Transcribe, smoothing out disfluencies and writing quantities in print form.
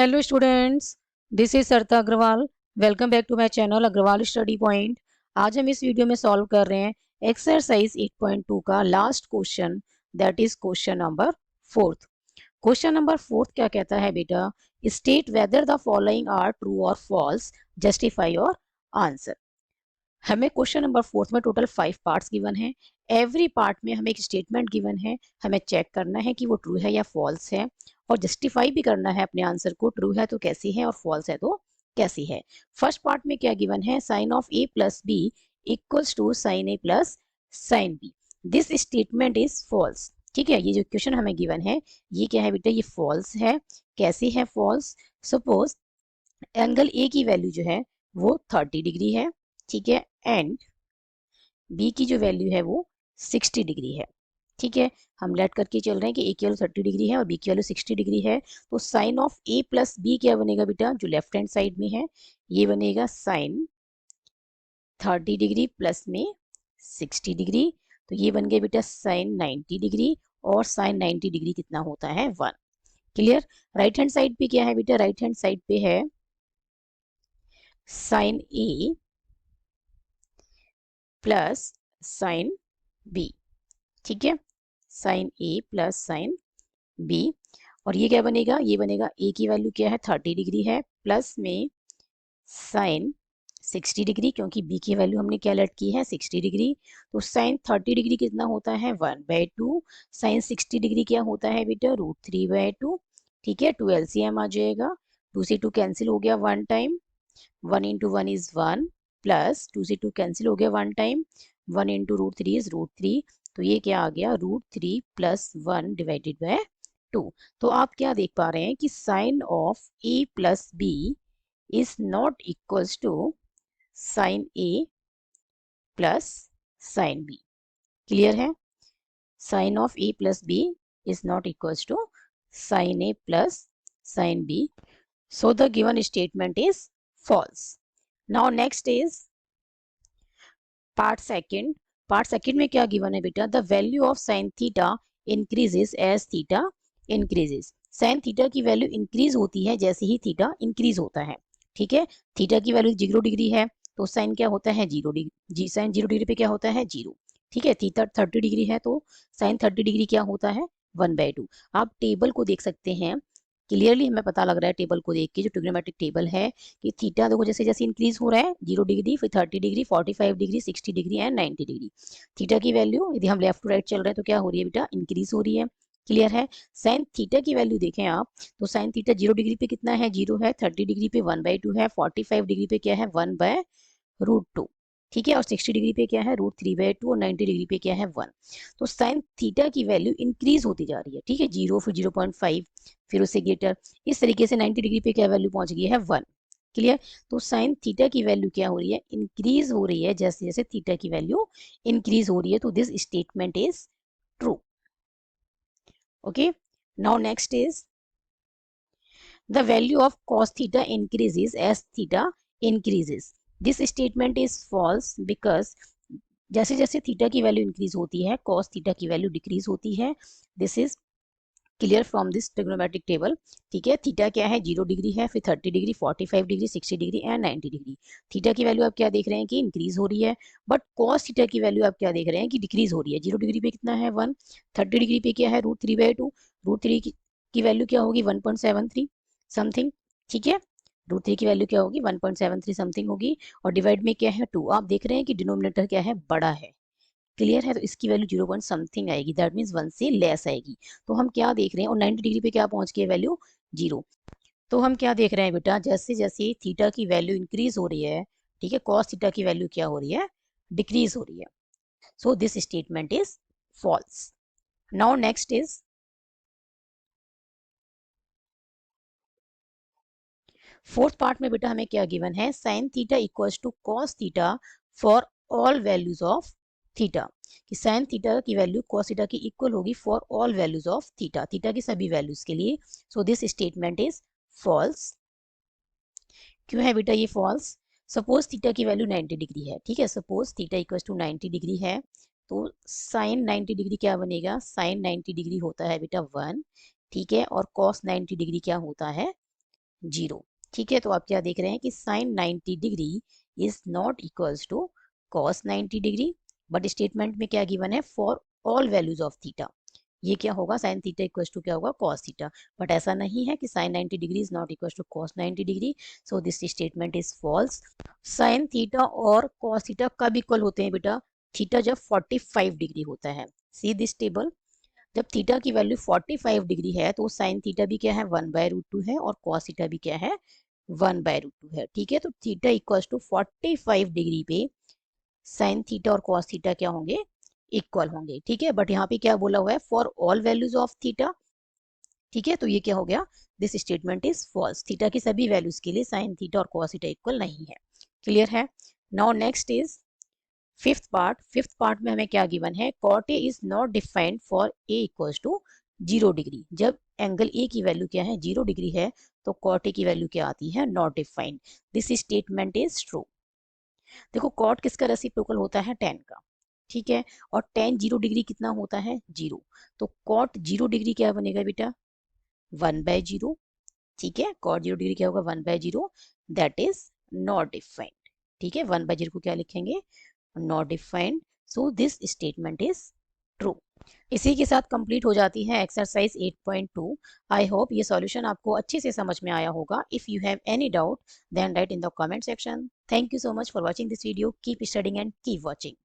Hello students, this is Sarita Agrawal. Welcome back to my channel Agrawal study point. आज हम इस video में सॉल्व कर रहे हैं एक्सरसाइज 8.2 का last question, that is question number 4। Question number 4 क्या कहता है बेटा? State whether the following are true और फॉल्स, जस्टिफाई योर आंसर। हमें क्वेश्चन नंबर 4 में टोटल 5 पार्ट्स गिवन है। एवरी पार्ट में हमें एक स्टेटमेंट गिवन है। हमें चेक करना है कि वो ट्रू है या फॉल्स है, और जस्टिफाई भी करना है अपने आंसर को। ट्रू है तो कैसी है और फॉल्स है तो कैसी है। फर्स्ट पार्ट में क्या गिवन है? Sine of A plus B equals to sine A plus sine B. This statement is false. ठीक है, ये जो क्वेश्चन हमें गिवन है ये क्या है बेटा? ये फॉल्स है। कैसी है फॉल्स? सपोज एंगल ए की वैल्यू जो है वो 30 डिग्री है, ठीक है, एंड बी की जो वैल्यू है वो 60 डिग्री है। ठीक है, हम लेट करके चल रहे हैं कि ए की वैल्यू 30 डिग्री है और बी की वैल्यू 60 डिग्री है। तो sine of A plus B क्या बनेगा बेटा? जो लेफ्ट हैंड साइड में है ये बनेगा साइन 30 डिग्री प्लस में 60 डिग्री। तो ये बन गया बेटा साइन 90 डिग्री, और साइन 90 डिग्री कितना होता है? 1। क्लियर? राइट हैंड साइड पे क्या है बेटा? राइट हैंड साइड पे है sign A plus sine B. ठीक है, sign A plus sine B. और ये क्या बनेगा? ये बनेगा ए की वैल्यू क्या है? 30 डिग्री है, प्लस में साइन 60 डिग्री, क्योंकि बी की वैल्यू हमने क्या लेट की है? 60 डिग्री। तो साइन 30 डिग्री कितना होता है? 1/2। साइन 60 डिग्री क्या होता है बेटा? √3/2। ठीक है, 2 LCM आ जाएगा। 2 से 2 कैंसिल हो गया 1 टाइम, 1 into 1 is 1, प्लस 2 से 2 कैंसिल हो गया 1 टाइम, 1 into √3 is √3। तो ये क्या आ गया? √3 प्लस 1 डिवाइडेड बाय 2। तो आप क्या देख पा रहे हैं कि sine of A plus B is not equals to sine A plus sine B. Clear है? Sine of A plus B is not equals to sine A plus sine B, so the given statement is false. Now next is part second. Part second में क्या given है बेटा? The value of sine theta increases as theta increases. Sine theta की value increase होती है जैसे ही theta increase होता है। ठीक है, थीटा की वैल्यू 0 डिग्री है तो साइन क्या होता है? 0 डिग्री। जी, साइन 0 डिग्री पे क्या होता है? 0। ठीक है, थीटा 30 डिग्री है तो साइन 30 डिग्री क्या होता है? 1/2। आप टेबल को देख सकते हैं, क्लियरली हमें पता लग रहा है टेबल को देख के, जो ट्रिग्नोमेट्रिक टेबल है, कि थीटा देखो जैसे जैसे इंक्रीज हो रहा है 0 डिग्री, फिर 30 degree, 45 degree, 60 degree and 90 degree. Theta की वैल्यू यदि हम लेफ्ट टू राइट चल रहे हैं तो क्या हो रही है बेटा? इंक्रीज हो रही है। क्लियर है? साइन थीटा की वैल्यू देखें आप, तो साइन थीटा 0 डिग्री पे कितना है? 0 है। 30 डिग्री पे 1/2 है। 45 डिग्री पे क्या है? 1/√2। ठीक है, और 60 डिग्री पे क्या है? √3/2, और 90 डिग्री पे क्या है? 1। तो साइन थीटा की वैल्यू इंक्रीज होती जा रही है। ठीक है, 0, फिर 0.5, फिर उससे ग्रेटर, इस तरीके से 90 डिग्री पे क्या वैल्यू पहुंच गई है? 1। क्लियर? तो साइन थीटा की वैल्यू क्या हो रही है? इंक्रीज हो रही है जैसे जैसे थीटा की वैल्यू इंक्रीज हो रही है। तो this statement is true. Okay, now next is the value of cos theta increases as theta increases. This statement is false because जैसे जैसे थीटा की वैल्यू इंक्रीज होती है cos थीटा की वैल्यू डिक्रीज होती है। This is clear from this trigonometric table. ठीक है, थीटा क्या है? 0 डिग्री है, फिर 30 degree, 45 degree, 60 degree and 90 degree. Theta की वैल्यू आप क्या देख रहे हैं कि इंक्रीज हो रही है, बट cos थीटा की वैल्यू आप क्या देख रहे हैं कि डिक्रीज हो रही है। 0 डिग्री पे कितना है? 1। 30 डिग्री पे क्या है? √3/2। √3 की वैल्यू क्या होगी? 1.73 समथिंग। ठीक है, √3 की वैल्यू क्या होगी? 1.73 समथिंग होगी, और डिवाइड में क्या है? 2। आप देख रहे हैं कि डिनोमिनेटर क्या है? बड़ा है। क्लियर है? तो इसकी वैल्यू 0 पॉइंट समथिंग आएगी, दैट मीन्स 1 से लेस आएगी। तो हम क्या देख रहे हैं? और 90 डिग्री पे क्या पहुंच गई वैल्यू? 0। तो हम क्या देख रहे हैं बेटा? जैसे जैसे थीटा की वैल्यू इंक्रीज हो रही है, ठीक है, cos थीटा की वैल्यू क्या हो रही है? डिक्रीज हो रही है। So this statement is false. Now next is fourth part में बेटा हमें क्या गिवन है? Sine theta equals to cos theta for all values of theta. कि साइन थीटा की वैल्यू cos थीटा की इक्वल होगी for all values of theta, theta की सभी वैल्यूज के लिए। So this statement is false. क्यों है बेटा ये फॉल्स? सपोज थीटा की वैल्यू 90 डिग्री है। ठीक है, suppose theta equals to 90 degree है, तो साइन 90 डिग्री क्या बनेगा? साइन 90 डिग्री होता है बेटा 1। ठीक है, और cos 90 डिग्री क्या होता है? 0। ठीक है, तो आप क्या देख रहे हैं कि sine 90 degree is not equals to cos 90 degree, but statement में क्या गिवन है, for all values of theta. ये क्या होगा, साइन थीटा इक्वल्स टू क्या होगा, कॉस थीटा। बट ऐसा नहीं है कि sine 90 degree is not equals to cos 90 degree, so this statement is false. Sine theta और कॉस थीटा कब इक्वल होते हैं बेटा, थीटा जब 45 डिग्री होता है। सी दिस टेबल, जब थीटा की वैल्यू 45 डिग्री है तो साइन थीटा भी क्या है, 1/√2 है, और कॉस थीटा भी क्या है, 1/√2 है। ठीक है, तो थीटा इक्वल्स टू 45 डिग्री पे साइन थीटा और कॉस थीटा क्या होंगे, इक्वल होंगे। ठीक है, बट यहाँ पे क्या बोला हुआ है, for all values of theta. ठीक है, तो ये क्या हो गया, this statement is false. Theta की सभी वैल्यूज के लिए साइन थीटा और कॉस थीटा इक्वल नहीं है। क्लियर है। Now next is fifth part में हमें क्या गिवन है, cot A is not defined for A equals to 0 degree. जब एंगल ए की वैल्यू क्या है, 0 डिग्री है, तो कॉट ए की वैल्यू क्या आती है, not defined. This statement is true. देखो कॉट किसका रेसिप्रोकल होता है, टेन का। ठीक है, और टेन 0 डिग्री कितना होता है, 0। तो कॉट 0 डिग्री क्या बनेगा बेटा, 1/0। ठीक है, कॉट 0 डिग्री क्या होगा, 1/0, दैट इज नॉट डिफाइंड। ठीक है, 1/0 को क्या लिखेंगे, not defined. So this statement is true. इसी के साथ कंप्लीट हो जाती है एक्सरसाइज 8.2। आई होप ये सॉल्यूशन आपको अच्छे से समझ में आया होगा। If you have any doubt then write in the comment section. Thank you so much for watching this video. Keep studying and keep watching.